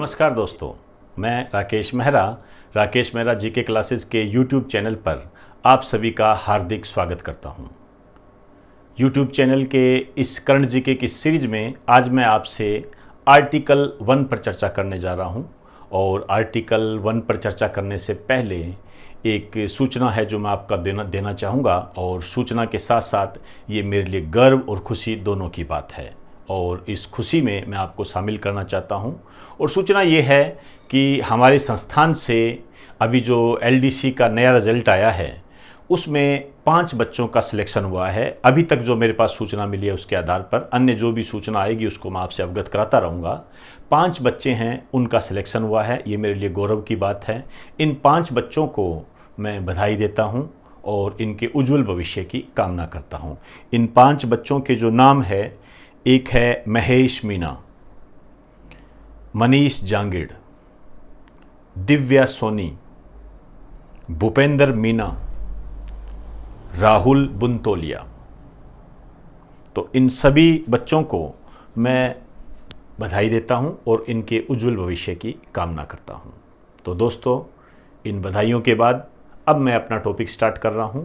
नमस्कार दोस्तों, मैं राकेश मेहरा जीके क्लासेस के यूट्यूब चैनल पर आप सभी का हार्दिक स्वागत करता हूं। यूट्यूब चैनल के इस करंट जीके की सीरीज में आज मैं आपसे आर्टिकल 1 पर चर्चा करने जा रहा हूं। और आर्टिकल 1 पर चर्चा करने से पहले एक सूचना है जो मैं आपका देना चाहूँगा, और सूचना के साथ साथ ये मेरे लिए गर्व और खुशी दोनों की बात है, और इस खुशी में मैं आपको शामिल करना चाहता हूं। और सूचना ये है कि हमारे संस्थान से अभी जो एलडीसी का नया रिजल्ट आया है उसमें 5 बच्चों का सिलेक्शन हुआ है। अभी तक जो मेरे पास सूचना मिली है उसके आधार पर, अन्य जो भी सूचना आएगी उसको मैं आपसे अवगत कराता रहूँगा। 5 बच्चे हैं, उनका सिलेक्शन हुआ है, ये मेरे लिए गौरव की बात है। इन 5 बच्चों को मैं बधाई देता हूँ और इनके उज्जवल भविष्य की कामना करता हूँ। इन 5 बच्चों के जो नाम है, एक है महेश मीना, मनीष जांगिड़, दिव्या सोनी, भूपेंद्र मीना, राहुल बुनतोलिया। तो इन सभी बच्चों को मैं बधाई देता हूं और इनके उज्जवल भविष्य की कामना करता हूं। तो दोस्तों, इन बधाइयों के बाद अब मैं अपना टॉपिक स्टार्ट कर रहा हूं,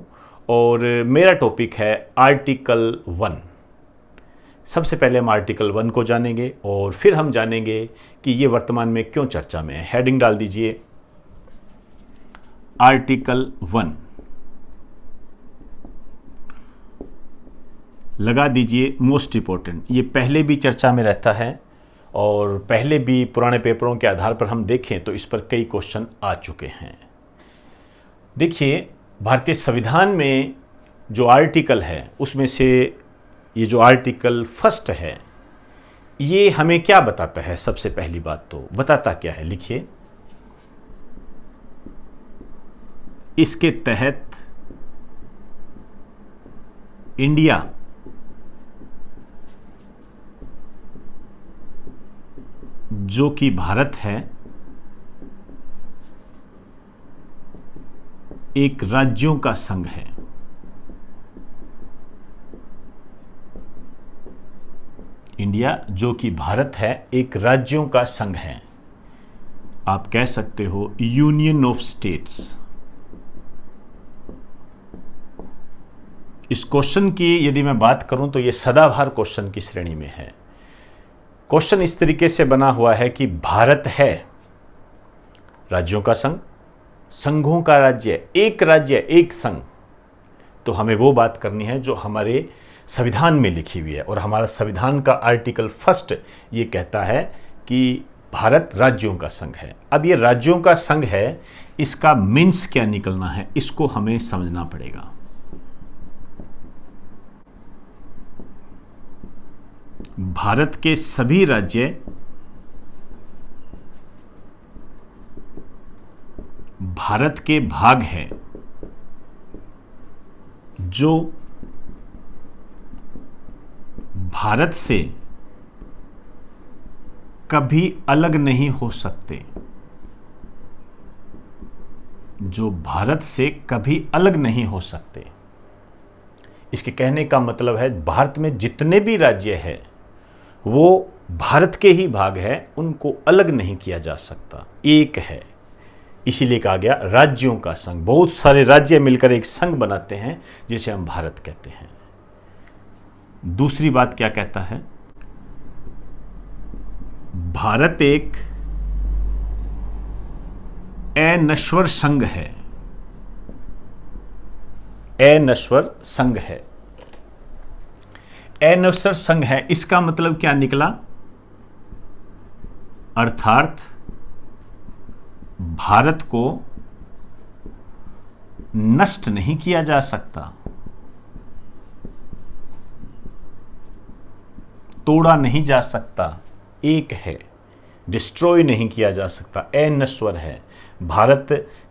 और मेरा टॉपिक है आर्टिकल 1। सबसे पहले हम आर्टिकल 1 को जानेंगे और फिर हम जानेंगे कि ये वर्तमान में क्यों चर्चा में है। हेडिंग डाल दीजिए आर्टिकल 1, लगा दीजिए मोस्ट इंपॉर्टेंट। ये पहले भी चर्चा में रहता है और पहले भी पुराने पेपरों के आधार पर हम देखें तो इस पर कई क्वेश्चन आ चुके हैं। देखिए, भारतीय संविधान में जो आर्टिकल है उसमें से ये जो आर्टिकल 1 है ये हमें क्या बताता है? सबसे पहली बात तो बताता क्या है, लिखिए। इसके तहत इंडिया जो कि भारत है एक राज्यों का संघ है। इंडिया जो कि भारत है एक राज्यों का संघ है। आप कह सकते हो यूनियन ऑफ स्टेट्स। इस क्वेश्चन की यदि मैं बात करूं तो यह सदाबहार क्वेश्चन की श्रेणी में है। क्वेश्चन इस तरीके से बना हुआ है कि भारत है राज्यों का संघ, संघों का राज्य, एक संघ। तो हमें वो बात करनी है जो हमारे संविधान में लिखी हुई है, और हमारा संविधान का आर्टिकल 1 ये कहता है कि भारत राज्यों का संघ है। अब ये राज्यों का संघ है, इसका मीन्स क्या निकलना है इसको हमें समझना पड़ेगा। भारत के सभी राज्य भारत के भाग हैं जो भारत से कभी अलग नहीं हो सकते, जो भारत से कभी अलग नहीं हो सकते। इसके कहने का मतलब है भारत में जितने भी राज्य हैं वो भारत के ही भाग हैं, उनको अलग नहीं किया जा सकता, एक है। इसीलिए कहा गया राज्यों का संघ। बहुत सारे राज्य मिलकर एक संघ बनाते हैं जिसे हम भारत कहते हैं। दूसरी बात क्या कहता है? भारत एक अनश्वर संघ है। अनश्वर संघ है। अनश्वर संघ है, इसका मतलब क्या निकला? अर्थात भारत को नष्ट नहीं किया जा सकता, तोड़ा नहीं जा सकता, एक है, डिस्ट्रॉय नहीं किया जा सकता, अनश्वर है। भारत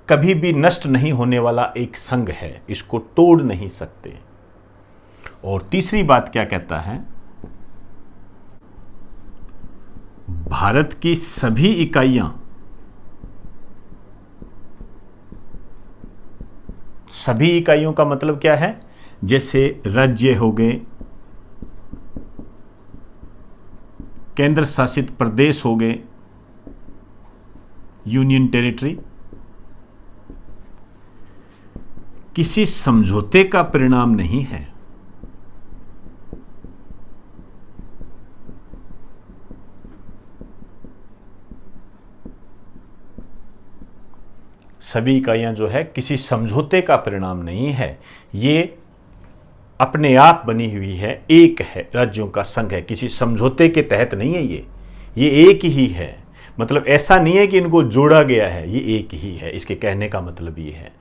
कभी भी नष्ट नहीं होने वाला एक संघ है, इसको तोड़ नहीं सकते। और तीसरी बात क्या कहता है? भारत की सभी इकाइयां, सभी इकाइयों का मतलब क्या है? जैसे राज्य हो गए, केंद्र शासित प्रदेश हो गए, यूनियन टेरिटरी किसी समझौते का परिणाम नहीं है। सभी इकाइयां जो है किसी समझौते का परिणाम नहीं है, ये अपने आप बनी हुई है, एक है, राज्यों का संघ है, किसी समझौते के तहत नहीं है। ये एक ही है। मतलब ऐसा नहीं है कि इनको जोड़ा गया है, ये एक ही है, इसके कहने का मतलब ये है।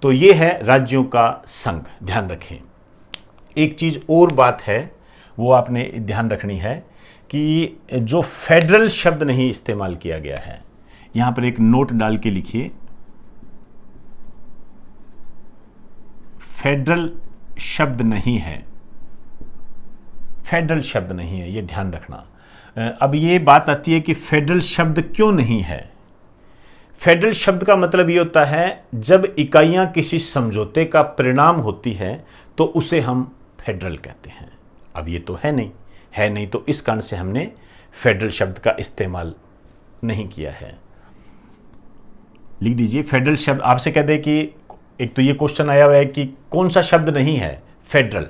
तो ये है राज्यों का संघ, ध्यान रखें। एक चीज और बात है वो आपने ध्यान रखनी है कि जो फेडरल शब्द नहीं इस्तेमाल किया गया है, यहां पर एक नोट डाल के लिखिए, फेडरल शब्द नहीं है, फेडरल शब्द नहीं है, ये ध्यान रखना। अब ये बात आती है कि फेडरल शब्द क्यों नहीं है। फेडरल शब्द का मतलब ये होता है जब इकाइयां किसी समझौते का परिणाम होती है तो उसे हम फेडरल कहते हैं। अब ये तो है नहीं, तो इस कारण से हमने फेडरल शब्द का इस्तेमाल नहीं किया है। लिख दीजिए फेडरल शब्द। आपसे कह दे कि एक तो ये क्वेश्चन आया हुआ है कि कौन सा शब्द नहीं है, फेडरल,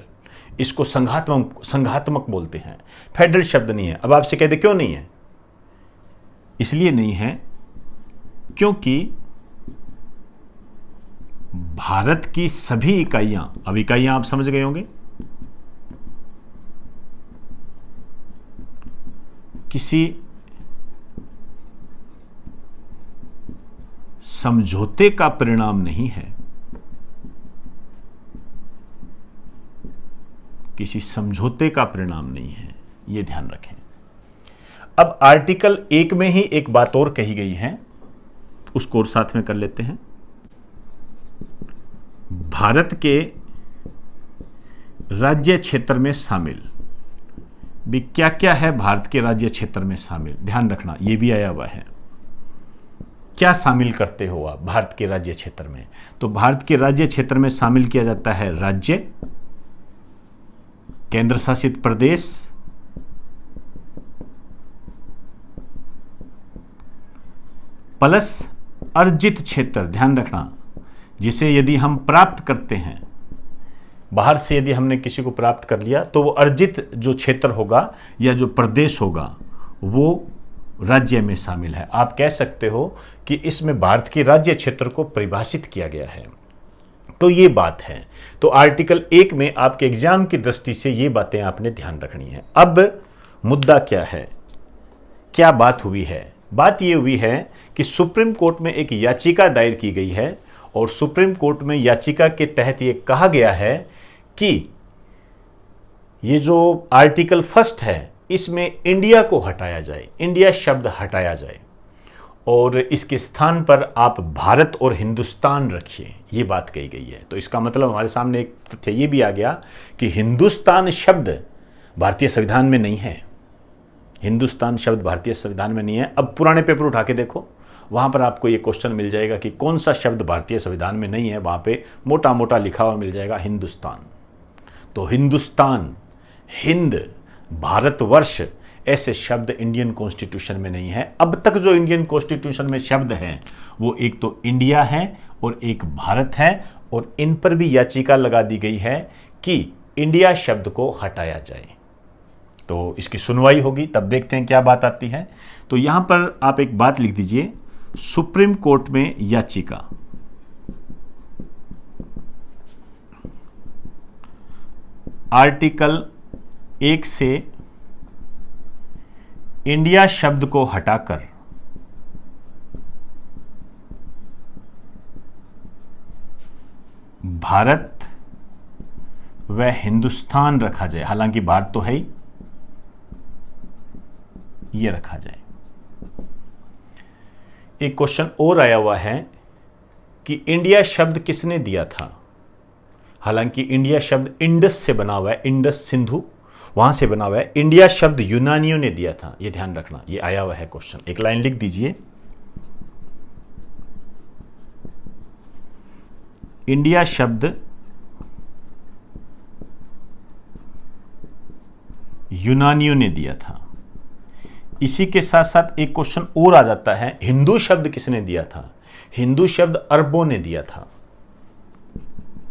इसको संघात्मक बोलते हैं, फेडरल शब्द नहीं है। अब आपसे कह दे क्यों नहीं है, इसलिए नहीं है क्योंकि भारत की सभी इकाइयां, अब इकाइयां आप समझ गए होंगे, किसी समझौते का परिणाम नहीं है, किसी समझौते का परिणाम नहीं है, यह ध्यान रखें। अब आर्टिकल 1 में ही एक बात और कही गई है, उसको और साथ में कर लेते हैं। भारत के राज्य क्षेत्र में शामिल, भी क्या क्या है भारत के राज्य क्षेत्र में शामिल, ध्यान रखना, यह भी आया हुआ है। क्या शामिल करते हो आप भारत के राज्य क्षेत्र में? तो भारत के राज्य क्षेत्र में शामिल किया जाता है राज्य, केंद्र शासित प्रदेश, प्लस अर्जित क्षेत्र, ध्यान रखना, जिसे यदि हम प्राप्त करते हैं बाहर से, यदि हमने किसी को प्राप्त कर लिया तो वो अर्जित जो क्षेत्र होगा या जो प्रदेश होगा वो राज्य में शामिल है। आप कह सकते हो कि इसमें भारत के राज्य क्षेत्र को परिभाषित किया गया है। तो ये बात है। तो आर्टिकल 1 में आपके एग्जाम की दृष्टि से ये बातें आपने ध्यान रखनी है। अब मुद्दा क्या है, क्या बात हुई है? बात ये हुई है कि सुप्रीम कोर्ट में एक याचिका दायर की गई है और सुप्रीम कोर्ट में याचिका के तहत ये कहा गया है कि ये जो आर्टिकल 1 है इसमें इंडिया को हटाया जाए, इंडिया शब्द हटाया जाए और इसके स्थान पर आप भारत और हिंदुस्तान रखिए, ये बात कही गई है। तो इसका मतलब हमारे सामने एक तथ्य ये भी आ गया कि हिंदुस्तान शब्द भारतीय संविधान में नहीं है, हिंदुस्तान शब्द भारतीय संविधान में नहीं है। अब पुराने पेपर उठा के देखो, वहां पर आपको ये क्वेश्चन मिल जाएगा कि कौन सा शब्द भारतीय संविधान में नहीं है, वहां पे मोटा मोटा लिखा हुआ मिल जाएगा हिंदुस्तान। तो हिंदुस्तान, हिंद, भारतवर्ष, ऐसे शब्द इंडियन कॉन्स्टिट्यूशन में नहीं है। अब तक जो इंडियन कॉन्स्टिट्यूशन में शब्द हैं वो एक तो इंडिया है और एक भारत है, और इन पर भी याचिका लगा दी गई है कि इंडिया शब्द को हटाया जाए। तो इसकी सुनवाई होगी, तब देखते हैं क्या बात आती है। तो यहां पर आप एक बात लिख दीजिए, सुप्रीम कोर्ट में याचिका, आर्टिकल 1 से इंडिया शब्द को हटाकर भारत व हिंदुस्तान रखा जाए। हालांकि भारत तो है ही, ये रखा जाए। एक क्वेश्चन और आया हुआ है कि इंडिया शब्द किसने दिया था? हालांकि इंडिया शब्द इंडस से बना हुआ है, इंडस सिंधु वहां से बना हुआ है। इंडिया शब्द यूनानियों ने दिया था, यह ध्यान रखना, यह आया हुआ है क्वेश्चन। एक लाइन लिख दीजिए, इंडिया शब्द यूनानियों ने दिया था। इसी के साथ साथ एक क्वेश्चन और आ जाता है, हिंदू शब्द किसने दिया था? हिंदू शब्द अरबों ने दिया था।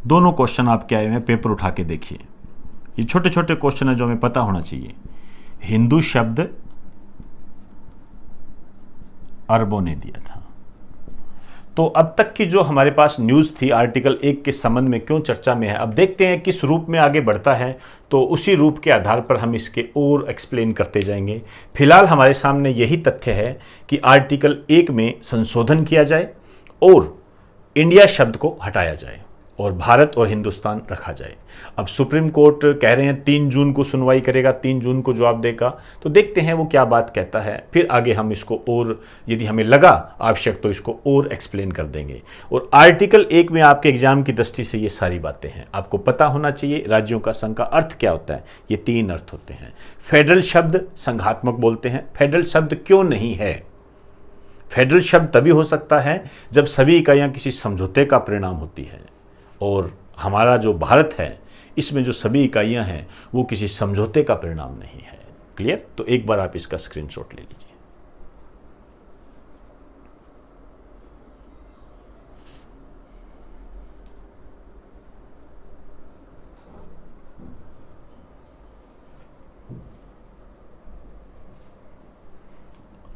दोनों क्वेश्चन आपके आए हुए हैं, पेपर उठा के देखिए। ये छोटे छोटे क्वेश्चन है जो हमें पता होना चाहिए। हिंदू शब्द अरबों ने दिया था। तो अब तक की जो हमारे पास न्यूज़ थी आर्टिकल 1 के संबंध में क्यों चर्चा में है, अब देखते हैं किस रूप में आगे बढ़ता है, तो उसी रूप के आधार पर हम इसके और एक्सप्लेन करते जाएंगे। फिलहाल हमारे सामने यही तथ्य है कि आर्टिकल 1 में संशोधन किया जाए और इंडिया शब्द को हटाया जाए और भारत और हिंदुस्तान रखा जाए। अब सुप्रीम कोर्ट कह रहे हैं 3 जून को सुनवाई करेगा, 3 जून को जवाब देगा, तो देखते हैं वो क्या बात कहता है। फिर आगे हम इसको और यदि हमें लगा आवश्यक तो इसको और एक्सप्लेन कर देंगे। और आर्टिकल 1 में आपके एग्जाम की दृष्टि से ये सारी बातें हैं, आपको पता होना चाहिए। राज्यों का संघ का अर्थ क्या होता है? ये 3 अर्थ होते हैं। फेडरल शब्द संघात्मक बोलते हैं। फेडरल शब्द क्यों नहीं है? फेडरल शब्द तभी हो सकता है जब सभी इकाइयां किसी समझौते का परिणाम होती है, और हमारा जो भारत है इसमें जो सभी इकाइयां हैं वो किसी समझौते का परिणाम नहीं है। क्लियर? तो एक बार आप इसका स्क्रीनशॉट ले लीजिए।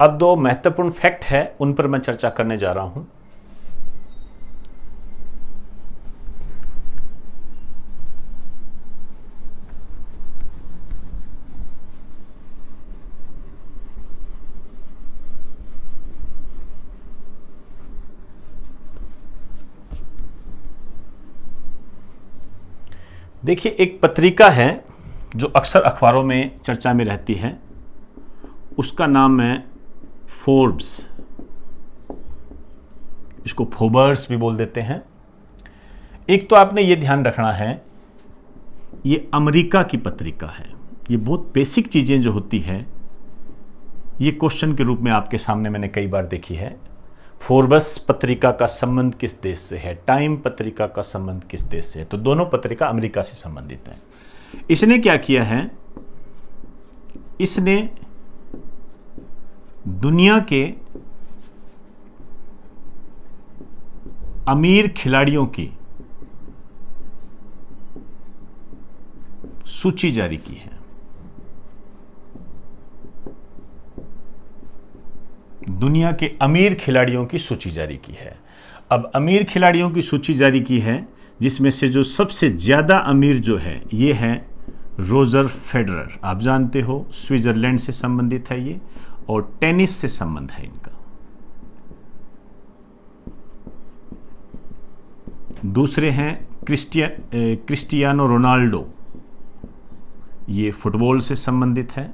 अब 2 महत्वपूर्ण फैक्ट है, उन पर मैं चर्चा करने जा रहा हूं। देखिए, एक पत्रिका है जो अक्सर अखबारों में चर्चा में रहती है, उसका नाम है फोर्ब्स। इसको फोबर्स भी बोल देते हैं। एक तो आपने ये ध्यान रखना है, ये अमेरिका की पत्रिका है। ये बहुत बेसिक चीज़ें जो होती है ये क्वेश्चन के रूप में आपके सामने मैंने कई बार देखी है। फोर्ब्स पत्रिका का संबंध किस देश से है? टाइम पत्रिका का संबंध किस देश से है? तो दोनों पत्रिका अमेरिका से संबंधित है। इसने क्या किया है, इसने दुनिया के अमीर खिलाड़ियों की सूची जारी की है। दुनिया के अमीर खिलाड़ियों की सूची जारी की है। अब अमीर खिलाड़ियों की सूची जारी की है जिसमें से जो सबसे ज़्यादा अमीर जो है ये है रोजर फेडरर। आप जानते हो स्विट्जरलैंड से संबंधित है ये, और टेनिस से संबंध है इनका। दूसरे हैं क्रिस्टियानो रोनाल्डो, ये फुटबॉल से संबंधित है।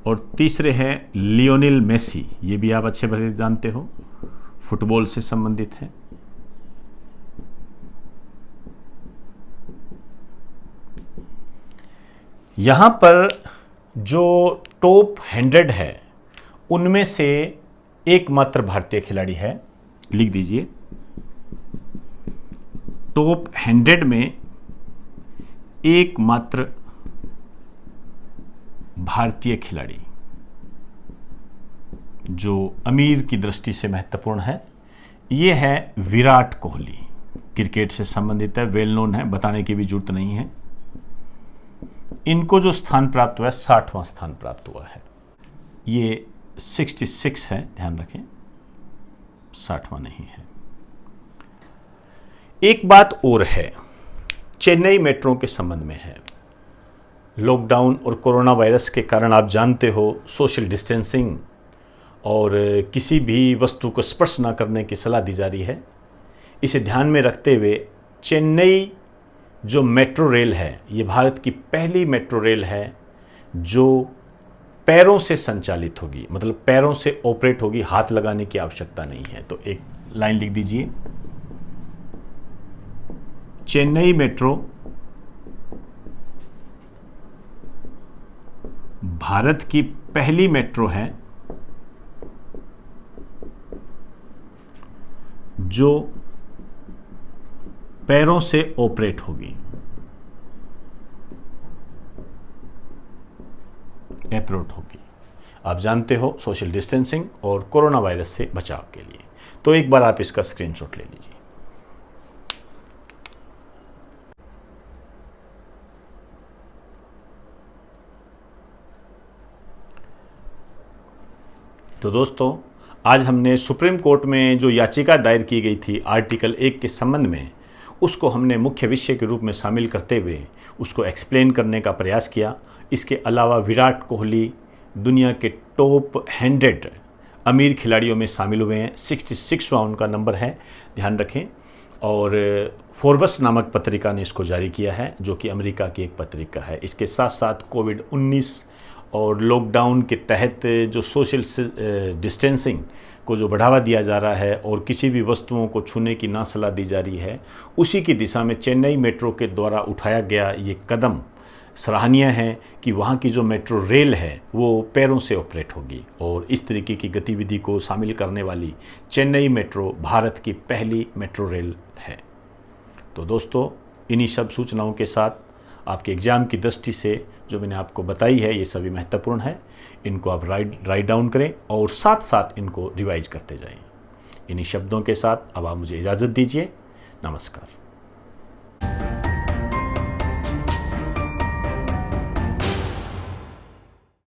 और तीसरे हैं लियोनेल मेसी, ये भी आप अच्छे भले जानते हो, फुटबॉल से संबंधित है। यहां पर जो टॉप 100 है उनमें से एकमात्र भारतीय खिलाड़ी है, लिख दीजिए। टॉप 100 में एकमात्र भारतीय खिलाड़ी जो अमीर की दृष्टि से महत्वपूर्ण है, ये है विराट कोहली। क्रिकेट से संबंधित है, वेल नोन है, बताने की भी जरूरत नहीं है। इनको जो स्थान प्राप्त हुआ है 60वां स्थान प्राप्त हुआ है। ये 66 है, ध्यान रखें, 60वां नहीं है। एक बात और है, चेन्नई मेट्रो के संबंध में है। लॉकडाउन और कोरोना वायरस के कारण आप जानते हो सोशल डिस्टेंसिंग और किसी भी वस्तु को स्पर्श ना करने की सलाह दी जा रही है। इसे ध्यान में रखते हुए चेन्नई जो मेट्रो रेल है, ये भारत की पहली मेट्रो रेल है जो पैरों से संचालित होगी, मतलब पैरों से ऑपरेट होगी, हाथ लगाने की आवश्यकता नहीं है। तो एक लाइन लिख दीजिए, चेन्नई मेट्रो भारत की पहली मेट्रो है जो पैरों से ऑपरेट होगी। एप्रोच होगी। आप जानते हो, सोशल डिस्टेंसिंग और कोरोना वायरस से बचाव के लिए। तो एक बार आप इसका स्क्रीनशॉट ले लीजिए। तो दोस्तों, आज हमने सुप्रीम कोर्ट में जो याचिका दायर की गई थी आर्टिकल 1 के संबंध में, उसको हमने मुख्य विषय के रूप में शामिल करते हुए उसको एक्सप्लेन करने का प्रयास किया। इसके अलावा विराट कोहली दुनिया के टॉप 100 अमीर खिलाड़ियों में शामिल हुए हैं। 66वां उनका नंबर है, ध्यान रखें। और फोर्ब्स नामक पत्रिका ने इसको जारी किया है, जो कि अमेरिका की एक पत्रिका है। इसके साथ साथ कोविड-19 और लॉकडाउन के तहत जो सोशल डिस्टेंसिंग को जो बढ़ावा दिया जा रहा है और किसी भी वस्तुओं को छूने की ना सलाह दी जा रही है, उसी की दिशा में चेन्नई मेट्रो के द्वारा उठाया गया ये कदम सराहनीय है कि वहाँ की जो मेट्रो रेल है वो पैरों से ऑपरेट होगी। और इस तरीके की गतिविधि को शामिल करने वाली चेन्नई मेट्रो भारत की पहली मेट्रो रेल है। तो दोस्तों, इन्हीं सब सूचनाओं के साथ आपके एग्ज़ाम की दृष्टि से जो मैंने आपको बताई है, ये सभी महत्वपूर्ण है। इनको आप राइट डाउन करें और साथ साथ इनको रिवाइज करते जाएं। इन्हीं शब्दों के साथ अब आप मुझे इजाज़त दीजिए। नमस्कार।